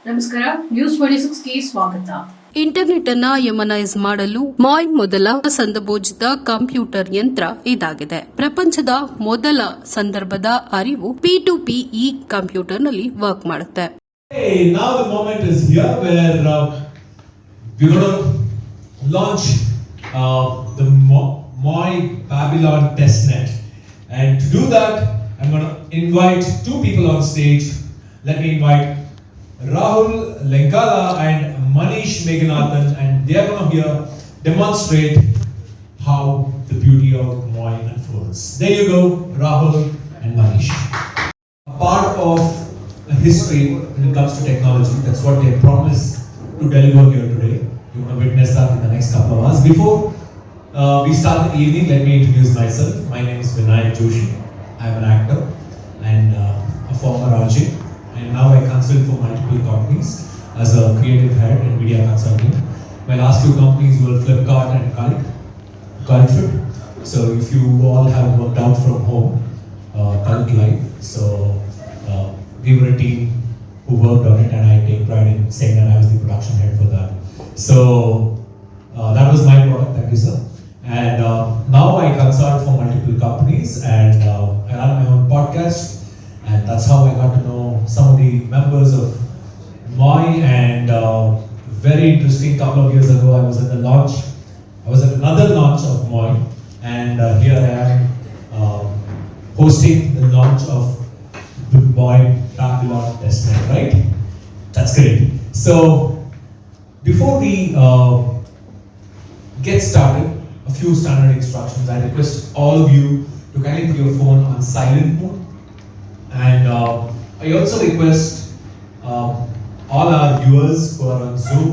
ನಮಸ್ಕಾರ, ನ್ಯೂಸ್ 26ಗೆ ಸ್ವಾಗತ. ಇಂಟರ್ನೆಟ್ ಅನ್ನ ಯಮನೈಸ್ ಮಾಡಲು ಮಾಯ್ ಮೊದಲ ಸಂದರ್ಭೋಚಿತ ಕಂಪ್ಯೂಟರ್ ಯಂತ್ರ ಇದಾಗಿದೆ. ಪ್ರಪಂಚದ ಮೊದಲ ಸಂದರ್ಭದ ಅರಿವು P2P ಈ ಕಂಪ್ಯೂಟರ್ನಲ್ಲಿ ವರ್ಕ್ ಮಾಡುತ್ತೆ. Hey, now the moment is here where we're going to launch the MOI Babylon testnet, and to do that, I'm going to invite two people on stage. Let me invite Rahul Lenkala and Manish Meghanathan, and they are going to demonstrate how the beauty of MOI unfolds. There you go, Rahul and Manish. A part of history when it comes to technology, that's what they promised to deliver here today. You're going to witness that in the next couple of hours. Before we start the evening, let me introduce myself. My name is Vinayak Joshi. I'm an actor and a former RJ. And now I consult for multiple companies as a creative head and media consulting. My last two companies were Flipkart and Cultfit. So if you all have worked out from home, Cult Life. So we were a team who worked on it, and I take pride in saying that I was the production head for that. So that was my product. Thank you, sir. And now I consult for multiple companies, and I run my own podcast. And that's how I got to know some of the members of MOI. And very interesting, couple of years ago, I was at another launch of MOI, and here I am hosting the launch of the MOI Babylon testnet. Right? That's great. So before we get started, a few standard instructions. I request all of you to kindly put your phone on silent mode. And I also request all our viewers who are on Zoom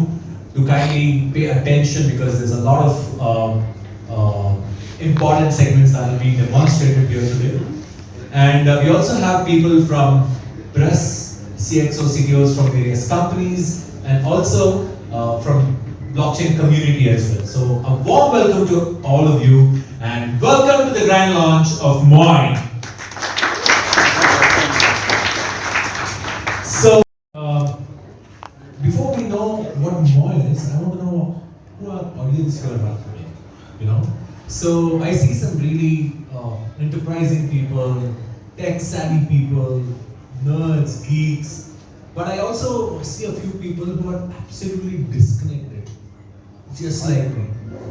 to kindly pay attention, because there's a lot of important segments that will be demonstrated here today. And we also have people from press, CXO CTOs from various companies, and also from blockchain community as well. So a warm welcome to all of you, and welcome to the grand launch of MOI. So, before we know what MOI is, I want to know who our audience here are today. You know, so I see some really enterprising people, tech-savvy people, nerds, geeks, but I also see a few people who are absolutely disconnected, just like me,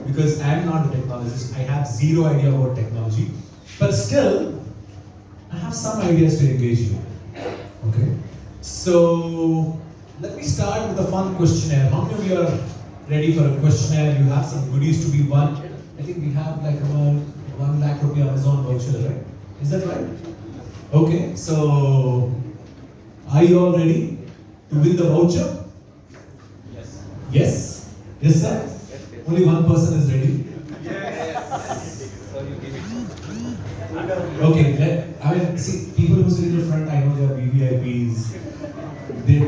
because I'm not a technologist. I have zero idea about technology, but still, I have some ideas to engage you. Okay. So let me start with a fun questionnaire. How many of you are ready for a questionnaire? You have some goodies to be won. I think we have like about 1 lakh rupee Amazon voucher, right? Is that right? Okay, so are you all ready to win the voucher? Yes. Yes? Yes, sir? Yes. Only one person is ready? Yes. So you give it. Okay, I mean, see, people who sit in the front, I know they are VVIPs. They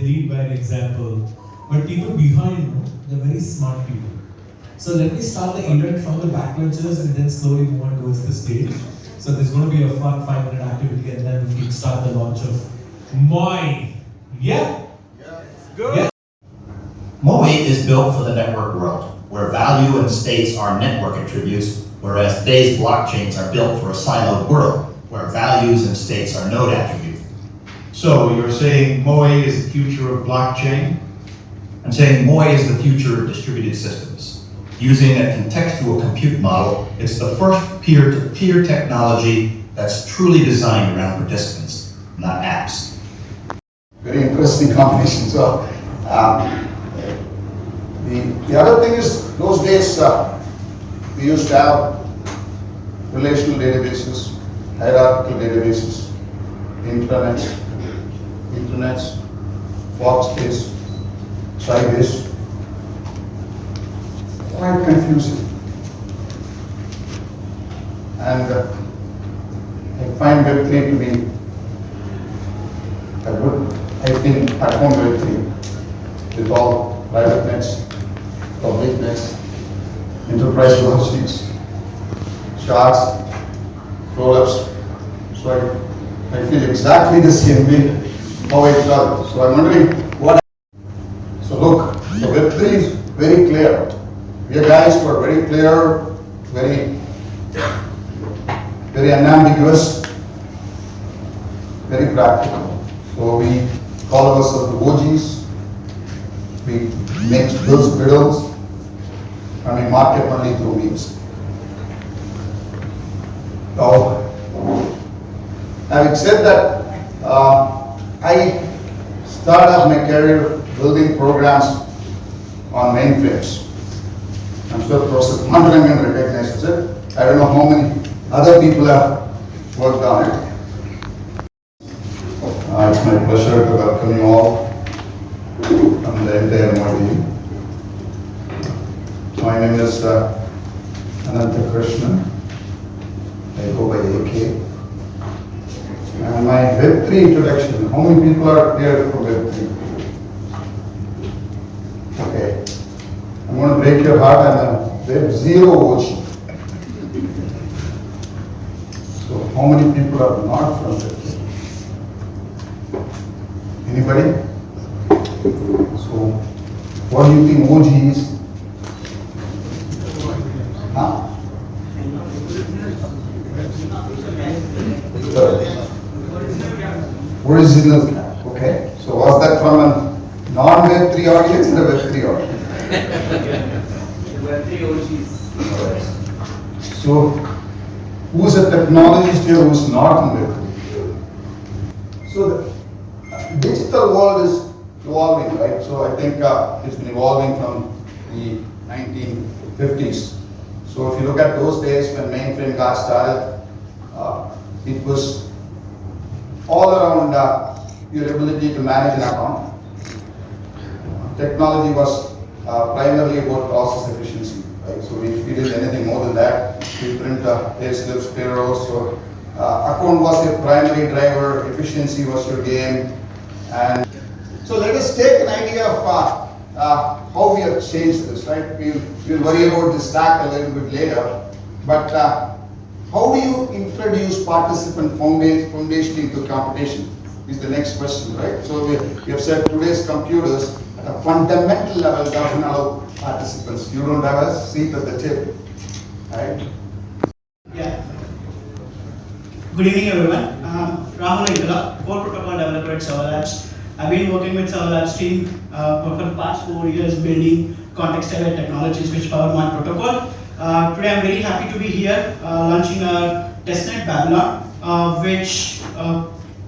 lead by an example. But people behind, they're very smart people. So let me start the event from the backbenchers and then slowly move on towards the stage. So there's going to be a fun 5-minute activity, and then we can start the launch of MOI. Yeah? Good. Yeah. MOI is built for the network world, where value and states are network attributes, whereas today's blockchains are built for a siloed world, where values and states are node attributes. So you're saying MOI is the future of blockchain? I'm saying MOI is the future of distributed systems. Using a contextual compute model, it's the first peer-to-peer technology that's truly designed around participants, not apps. Very interesting combination. So the other thing is, those days we used to have relational databases, hierarchical databases, intranets, Foxbase, Sybase. Quite confusing. And I find Web3 to be a good, I think, platform Web3 with all private nets, public nets, enterprise logics, shards, roll-ups. So I feel exactly the same way how I felt. So I'm wondering So Web3 is very clear. We are guys who are very clear, very unambiguous, very practical. So we call ourselves the OGs. We make those videos and we market only through memes. Now, having said that, I started off my career building programs on mainframes. I'm sure Professor Pandurangan recognizes it. I don't know how many other people have worked on it. It's my pleasure to welcome you all from the entire MOI team. My name is Ananta Krishna. I go by AK. And my Web3 introduction. How many people are here for Web3? Okay. I'm going to break your heart. I'm a Web0 OG. So how many people are not from Web3? Anybody? So what do you think OG is? Huh? Original. Okay. So was that from a non-Web3 audience or a Web3 audience? Web3 OGs. Alright. So who's a technologist here who's not in Web3? So the digital world is evolving, right? So I think it's been evolving from the 1950s. So if you look at those days when mainframe got started, it was all around your ability to manage an account. Technology was primarily about process efficiency, right? So we did anything more than that. We print pay slips, payrolls. So account was your primary driver, efficiency was your game. And so let us take an idea of how we have changed this, right? We'll worry about the stack a little bit later. But how do you introduce participant foundation into competition is the next question, right? So we have said today's computers at a fundamental level doesn't allow participants. You don't have a seat at the table, right? Yeah. Good evening, everyone. Rahul Ingala, core protocol developer at Server Labs. I've been working with Server Labs team for the past 4 years building contextual technologies which power my protocol. Today I'm very happy to be here launching our testnet Babylon, which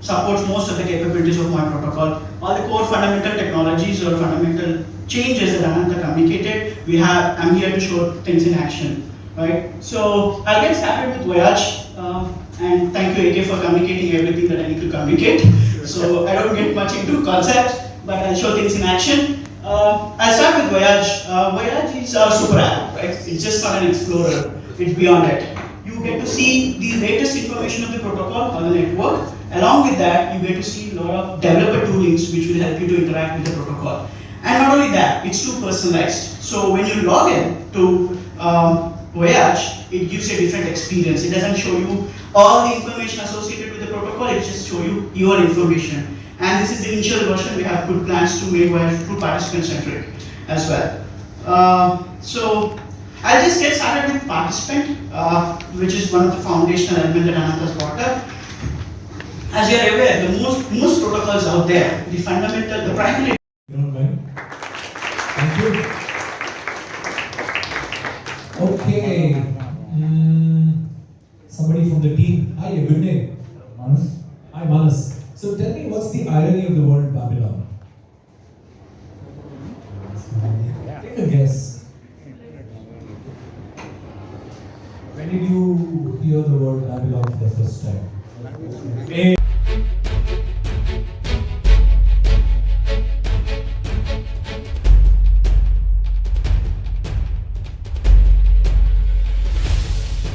supports most of the capabilities of my protocol. All the core fundamental technologies or fundamental changes that Ananta communicated, I'm here to show things in action, right? So I'll get started with Voyage, and thank you AK for communicating everything that I need to communicate. So I don't get much into concepts, but I'll show things in action. I'll start with Voyage. Voyage is a super app, right? It's just not an explorer, it's beyond it. You get to see the latest information of the protocol on the network. Along with that, you get to see a lot of developer toolings which will help you to interact with the protocol. And not only that, it's too personalized. So when you log in to Voyage, it gives you a different experience. It doesn't show you all the information associated with the protocol, it just shows you your information. And this is the initial version. We have good plans to make Voyage true participant-centric as well. So I'll just get started with participant, which is one of the foundational elements that Ananta has brought up. As you are aware, the most protocols out there, the fundamental, the primary. You don't mind? Thank you. Okay. Somebody from the team. Hi, your good name? Manas. Hi, Manas. So tell me, what's the irony of the word Babylon? Take a guess. When did you hear the word Babylon for the first time?